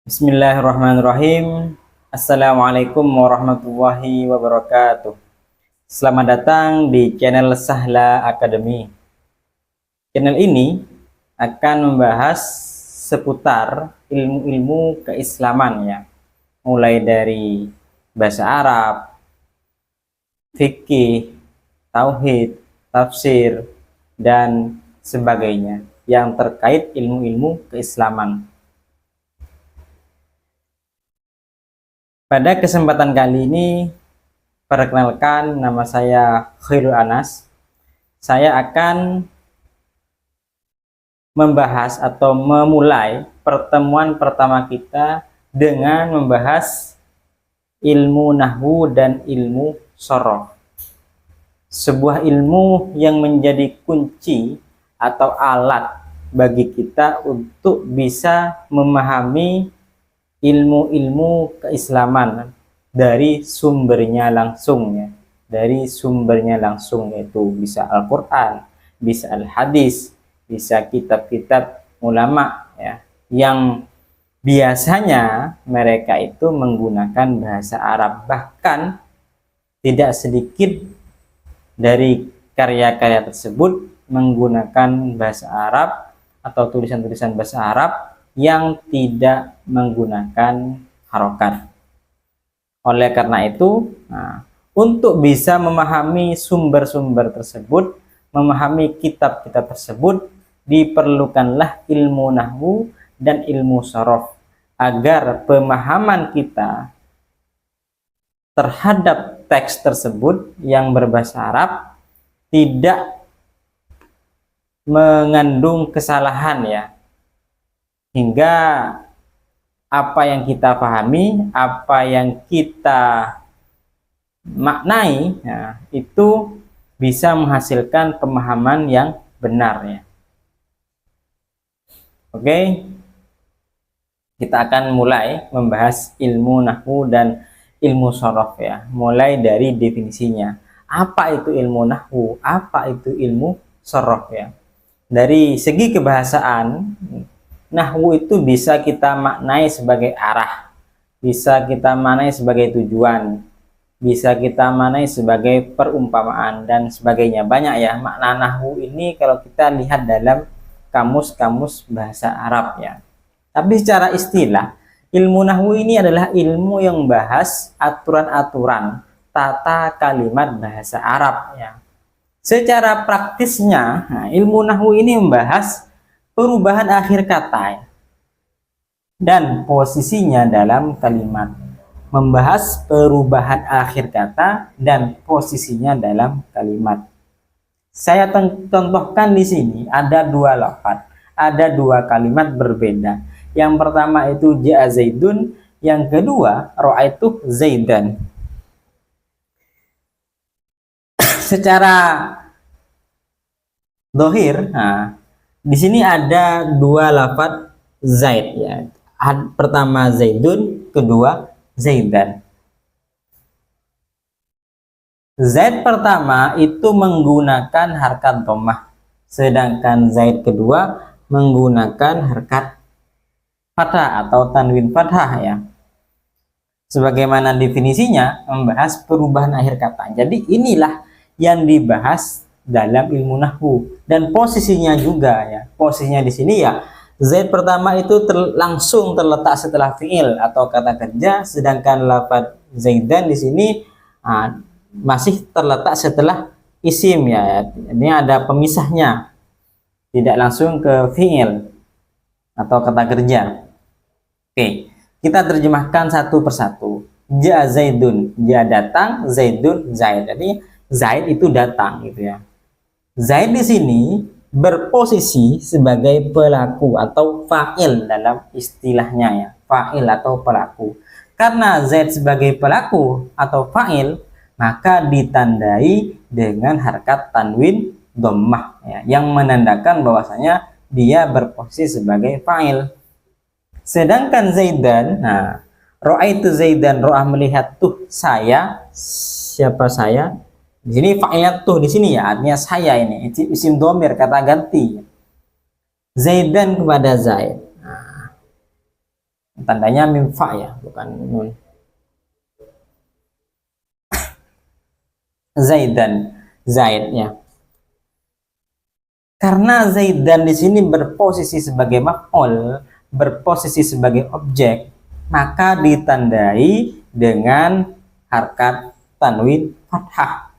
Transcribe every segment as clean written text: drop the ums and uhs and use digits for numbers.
Bismillahirrahmanirrahim. Assalamualaikum warahmatullahi wabarakatuh. Selamat datang di channel Sahla Academy. Channel ini akan membahas seputar ilmu-ilmu keislaman ya. Mulai dari bahasa Arab, fikih, tauhid, tafsir, dan sebagainya yang terkait ilmu-ilmu keislaman. Pada kesempatan kali ini, perkenalkan, nama saya Khairul Anas. Saya akan membahas atau memulai pertemuan pertama kita dengan membahas ilmu nahwu dan ilmu sorof. Sebuah ilmu yang menjadi kunci atau alat bagi kita untuk bisa memahami ilmu-ilmu keislaman dari sumbernya langsung ya. Dari sumbernya langsung, yaitu bisa Al-Qur'an, bisa Al-Hadis, bisa kitab-kitab ulama ya, yang biasanya mereka itu menggunakan bahasa Arab. Bahkan tidak sedikit dari karya-karya tersebut menggunakan bahasa Arab atau tulisan-tulisan bahasa Arab yang tidak menggunakan harokat. Oleh karena itu, untuk bisa memahami sumber-sumber tersebut, memahami kitab-kitab tersebut, diperlukanlah ilmu nahwu dan ilmu sorof, agar pemahaman kita terhadap teks tersebut yang berbahasa Arab tidak mengandung kesalahan ya, hingga apa yang kita pahami, apa yang kita maknai ya, itu bisa menghasilkan pemahaman yang benar ya. Oke, kita akan mulai membahas ilmu nahwu dan ilmu sorof ya, mulai dari definisinya. Apa itu ilmu nahwu? Apa itu ilmu sorof ya? Dari segi kebahasaan, nahwu itu bisa kita maknai sebagai arah, bisa kita maknai sebagai tujuan, bisa kita maknai sebagai perumpamaan, dan sebagainya. Banyak ya makna nahwu ini kalau kita lihat dalam kamus-kamus bahasa Arab ya. Tapi secara istilah, ilmu nahwu ini adalah ilmu yang membahas aturan-aturan tata kalimat bahasa Arab ya. Secara praktisnya, ilmu nahwu ini membahas perubahan akhir kata dan posisinya dalam kalimat. Membahas perubahan akhir kata dan posisinya dalam kalimat. Saya contohkan di sini ada dua lafaz, ada dua kalimat berbeda. Yang pertama itu ja'a Zaidun, yang kedua ra'aitu Zaidan. Secara dohir, di sini ada dua lafaz Zaid ya. Pertama Zaidun, kedua Zaidan. Zaid pertama itu menggunakan harkat dhammah, sedangkan Zaid kedua menggunakan harkat fathah atau tanwin fathah ya. Sebagaimana definisinya, membahas perubahan akhir kata. Jadi inilah yang dibahas dalam ilmu nahwu, dan posisinya juga ya. Posisinya di sini ya, Zaid pertama itu langsung terletak setelah fiil atau kata kerja, sedangkan lafaz Zaidan di sini masih terletak setelah isim ya. Ini ada pemisahnya, tidak langsung ke fiil atau kata kerja. Oke, kita terjemahkan satu persatu. Ja Zaidun, ja datang, Zaidun Zaid. Jadi Zaid itu datang gitu ya. Zaid di sini berposisi sebagai pelaku atau fa'il dalam istilahnya ya, fa'il atau pelaku. Karena Zaid sebagai pelaku atau fa'il, maka ditandai dengan harkat tanwin dhammah ya, yang menandakan bahwasanya dia berposisi sebagai fa'il. Sedangkan Zaidan, ra'aitu Zaidan, ra'ah melihat tuh saya, siapa saya? Di sini fa'ilnya tuh di sini ya, artinya saya, ini isim dhamir, kata ganti. Zaidan kepada Zaid. tandanya mim fa ya, bukan nun. Zaidan, Zaid ya. Karena Zaidan di sini berposisi sebagai maf'ul, berposisi sebagai objek, maka ditandai dengan harkat tanwin fathah.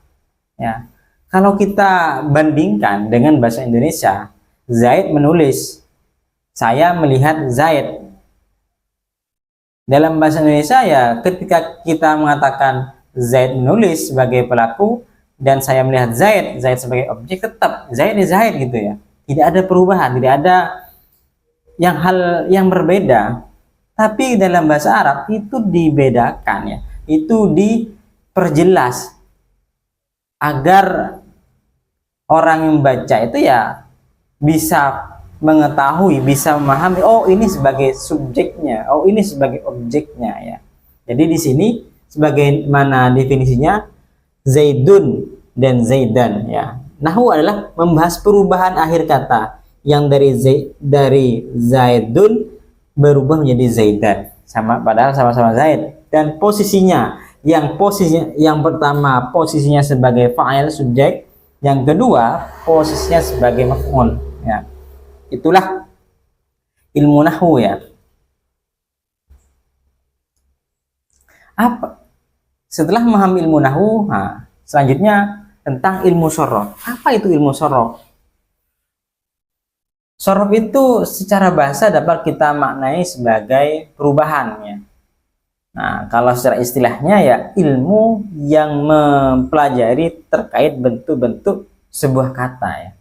Ya. Kalau kita bandingkan dengan bahasa Indonesia, Zaid menulis, saya melihat Zaid. Dalam bahasa Indonesia ya, ketika kita mengatakan Zaid menulis sebagai pelaku dan saya melihat Zaid sebagai objek, tetap Zaid is Zaid gitu ya. Tidak ada perubahan, tidak ada hal yang berbeda. Tapi dalam bahasa Arab itu dibedakan ya. Itu diperjelas agar orang yang baca itu ya bisa mengetahui, bisa memahami, oh ini sebagai subjeknya, oh ini sebagai objeknya ya. Jadi di sini sebagaimana definisinya Zaidun dan Zaidan ya. Nahwu adalah membahas perubahan akhir kata yang dari Zaidun berubah menjadi Zaidan, padahal sama-sama Zaid, dan posisinya yang pertama posisinya sebagai fa'il subjek, yang kedua posisinya sebagai maf'ul ya. Itulah ilmu nahwu ya. Setelah memahami ilmu nahwu, selanjutnya tentang ilmu sorof. Apa itu ilmu sorof? Sorof itu secara bahasa dapat kita maknai sebagai perubahan ya. Nah, kalau secara istilahnya ya ilmu yang mempelajari terkait bentuk-bentuk sebuah kata ya.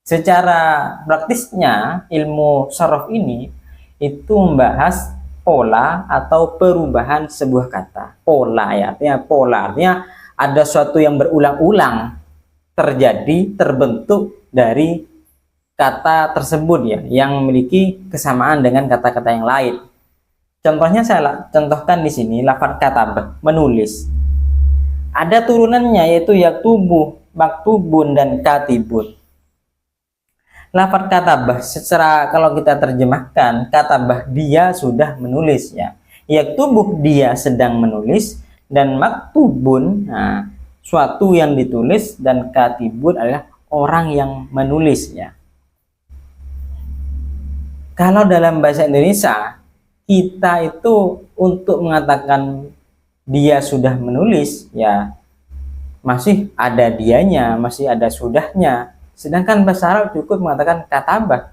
Secara praktisnya ilmu sorof ini itu membahas pola atau perubahan sebuah kata. Pola ya, artinya ada suatu yang berulang-ulang terjadi, terbentuk dari kata tersebut ya, yang memiliki kesamaan dengan kata-kata yang lain. Contohnya saya contohkan di sini lafaz katabah, menulis. Ada turunannya yaitu yaktubu, maktubun dan katibun. Lafaz katabah secara kalau kita terjemahkan, katabah dia sudah menulis ya. Yaktubu dia sedang menulis, dan maktubun suatu yang ditulis, dan katibun adalah orang yang menulis ya. Kalau dalam bahasa Indonesia kita itu untuk mengatakan dia sudah menulis ya masih ada dianya, masih ada sudahnya. Sedangkan bahasa Arab cukup mengatakan katabah.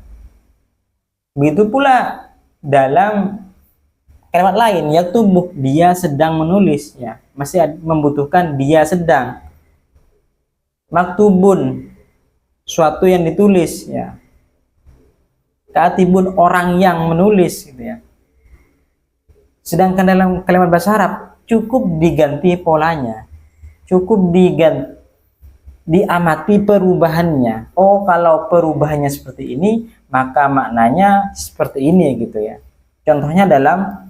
Begitu pula dalam kalimat lain, yaktubu dia sedang menulis ya, masih membutuhkan dia sedang. Maktubun suatu yang ditulis ya. Katibun orang yang menulis gitu ya. Sedangkan dalam kalimat bahasa Arab cukup diganti polanya, cukup diamati perubahannya. Oh, kalau perubahannya seperti ini, maka maknanya seperti ini gitu ya. Contohnya dalam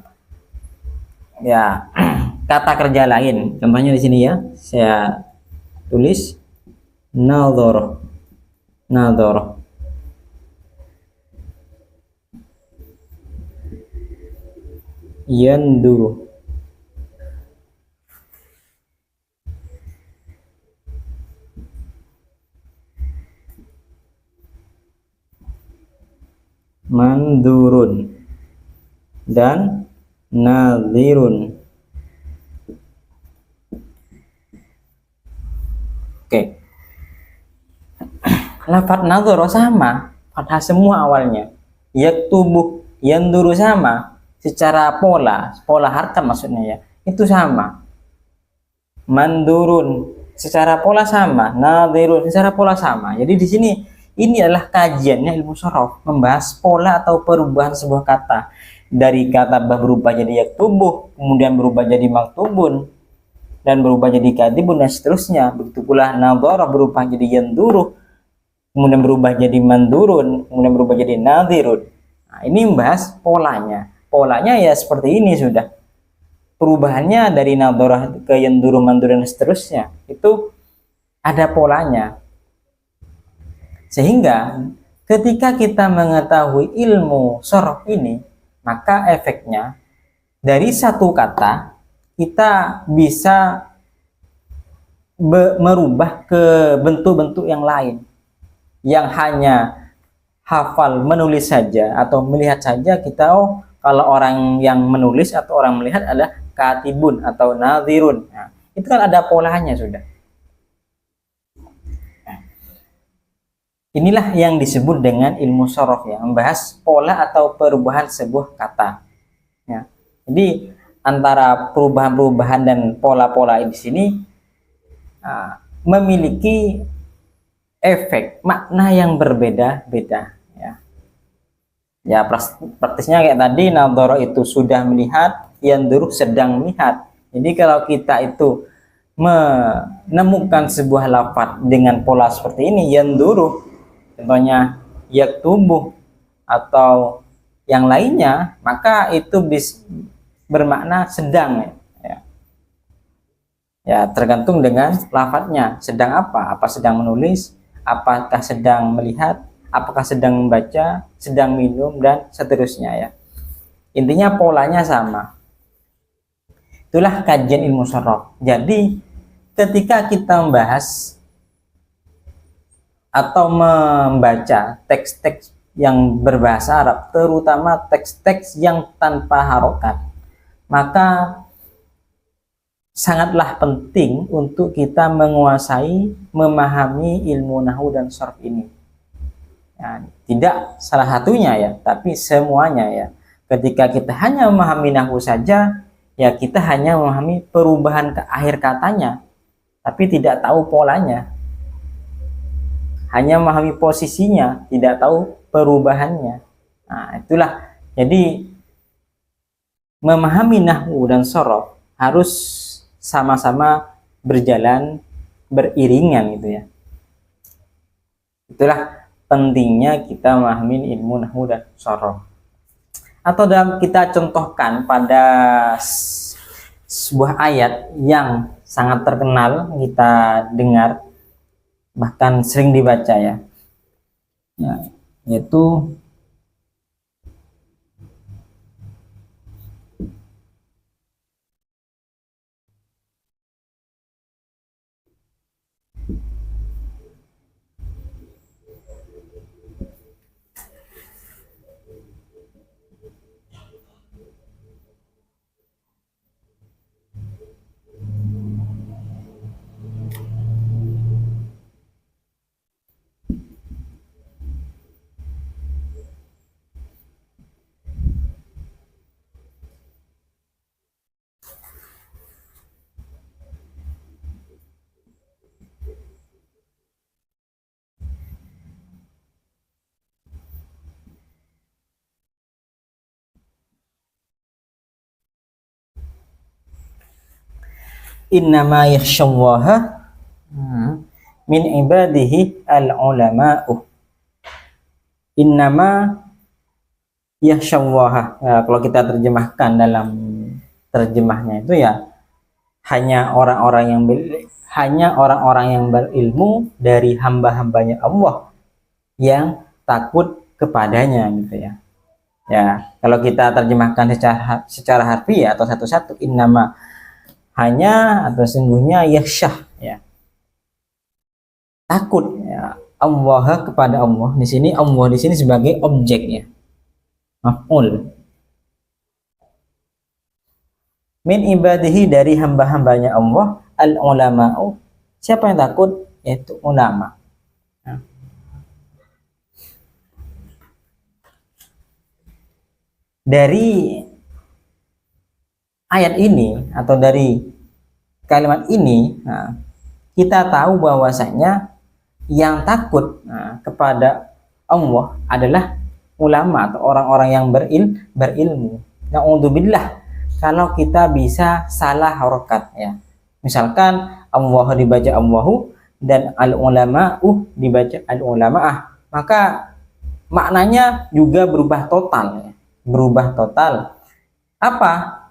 ya kata kerja lain. Contohnya di sini ya, saya tulis nadhara. Nadhara. Yanduru. Mandurun dan nadhirun. Oke. Lafaz nadhara sama, fathah semua awalnya. Yaktubu, yanduru sama, secara pola harkat maksudnya ya. Itu sama. Mandurun secara pola sama, nadhirun secara pola sama. Jadi di sini ini adalah kajiannya ilmu sorof, membahas pola atau perubahan sebuah kata. Dari kata berubah jadi yaktubuh, kemudian berubah jadi maktubun, dan berubah jadi katibun, dan seterusnya. Begitu pula nadhara berubah jadi yanduru, kemudian berubah jadi mandurun, kemudian berubah jadi nadhirun. Nah, ini membahas polanya. Polanya ya seperti ini sudah. Perubahannya dari nadhara ke yanduru, mandurun, dan seterusnya. Itu ada polanya. Sehingga ketika kita mengetahui ilmu sorof ini, maka efeknya dari satu kata kita bisa merubah ke bentuk-bentuk yang lain, yang hanya hafal menulis saja atau melihat saja kita, oh kalau orang yang menulis atau orang melihat adalah katibun atau nadhirun. Nah, itu kan ada polanya sudah. Inilah yang disebut dengan ilmu sorof, ya, membahas pola atau perubahan sebuah kata. Ya. Jadi antara perubahan-perubahan dan pola-pola di sini memiliki efek makna yang berbeda-beda, ya. Ya, praktisnya kayak tadi, nadhara itu sudah melihat, yanzuru sedang melihat. Jadi kalau kita itu menemukan sebuah lafaz dengan pola seperti ini, yanzuru, contohnya yaktubu atau yang lainnya, maka itu bermakna sedang, ya. Ya, tergantung dengan lafadznya, sedang apa sedang menulis, apakah sedang melihat, apakah sedang membaca, sedang minum, dan seterusnya, ya. Intinya polanya sama. Itulah kajian ilmu sorof. Jadi ketika kita membahas atau membaca teks-teks yang berbahasa Arab, terutama teks-teks yang tanpa harokat, maka sangatlah penting untuk kita menguasai, memahami ilmu nahwu dan sharf ini. Ya, tidak salah satunya, ya, tapi semuanya, ya. Ketika kita hanya memahami nahwu saja, ya kita hanya memahami perubahan ke akhir katanya, tapi tidak tahu polanya. Hanya memahami posisinya, tidak tahu perubahannya. Nah, itulah. Jadi memahami nahwu dan sharaf harus sama-sama berjalan beriringan, gitu, ya. Itulah pentingnya kita memahami ilmu nahwu dan sharaf. Atau dalam kita contohkan pada sebuah ayat yang sangat terkenal kita dengar, bahkan sering dibaca, ya, yaitu innama yakhsyallaha min ibadihi al-ulama'u. Innama yakhsyallaha, ya, kalau kita terjemahkan dalam terjemahnya itu, ya, hanya orang-orang yang berilmu dari hamba-hambanya Allah yang takut kepadanya, gitu, ya. Ya, kalau kita terjemahkan secara harfiah atau satu-satu, innama hanya atau sungguhnya, yakhsyah, ya, takut, ya, Allah kepada Allah. Di sini Allah di sini sebagai objeknya, maf'ul. Min ibadihi, dari hamba-hambanya Allah, al-ulama'u, siapa yang takut? Yaitu ulama. Nah, dari ayat ini atau dari kalimat ini, nah, kita tahu bahwasanya yang takut, nah, kepada Allah adalah ulama atau orang-orang yang berilmu. Na'udzubillah kalau kita bisa salah harokat, ya. Misalkan Allah dibaca Allahu dan al-ulama'u dibaca al-ulama'ah, maka maknanya juga berubah total, ya. Berubah total. Apa?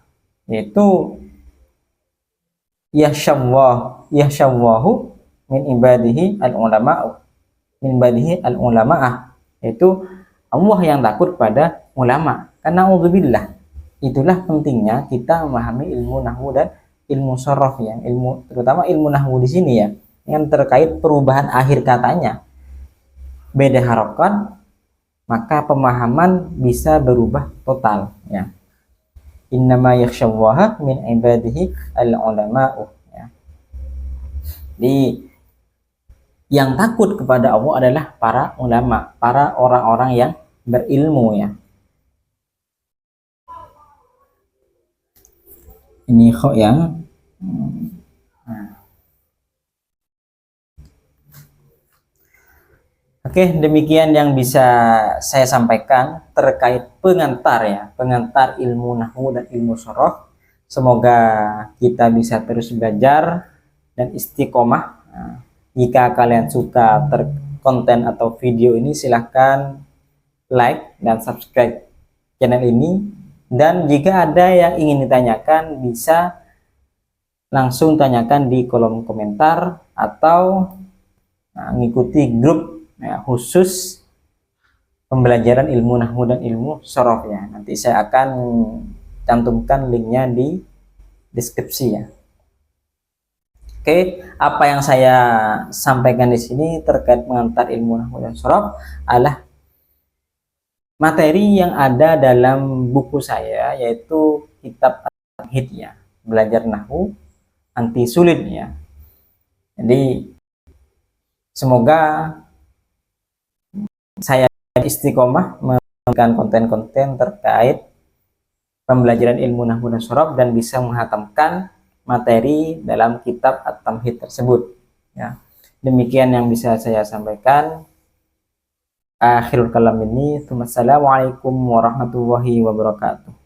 Yaitu yasyallahu min ibadihi al-ulama'u, min ibadihi al-ulama'ah, yaitu Allah yang takut pada ulama. Karena udzubillah, itulah pentingnya kita memahami ilmu nahwu dan ilmu sorof ya, ilmu terutama ilmu nahwu di sini ya, yang terkait perubahan akhir katanya. Beda harokat, maka pemahaman bisa berubah total ya. Innama yakhsyallaha min ibadihi al-ulama'u ya. Jadi yang takut kepada Allah adalah para ulama, para orang-orang yang berilmu ya. Ini kok yang Oke, demikian yang bisa saya sampaikan terkait pengantar ya, pengantar ilmu nahwu dan ilmu sorof. Semoga kita bisa terus belajar dan istiqomah. Nah, jika kalian suka konten atau video ini, silahkan like dan subscribe channel ini. Dan jika ada yang ingin ditanyakan, bisa langsung tanyakan di kolom komentar atau mengikuti grup ya, khusus pembelajaran ilmu nahwu dan ilmu sorof ya. Nanti saya akan cantumkan linknya di deskripsi ya. Oke, apa yang saya sampaikan di sini terkait mengantar ilmu nahwu dan sorof adalah materi yang ada dalam buku saya, yaitu kitab At-Tamhid ya, belajar nahwu anti sulit ya. Jadi semoga saya istiqomah memberikan konten-konten terkait pembelajaran ilmu nahwu dan sorof dan bisa menghatamkan materi dalam kitab At-Tamhid tersebut ya. Demikian yang bisa saya sampaikan. Akhirul kalam ini. Wassalamualaikum warahmatullahi wabarakatuh.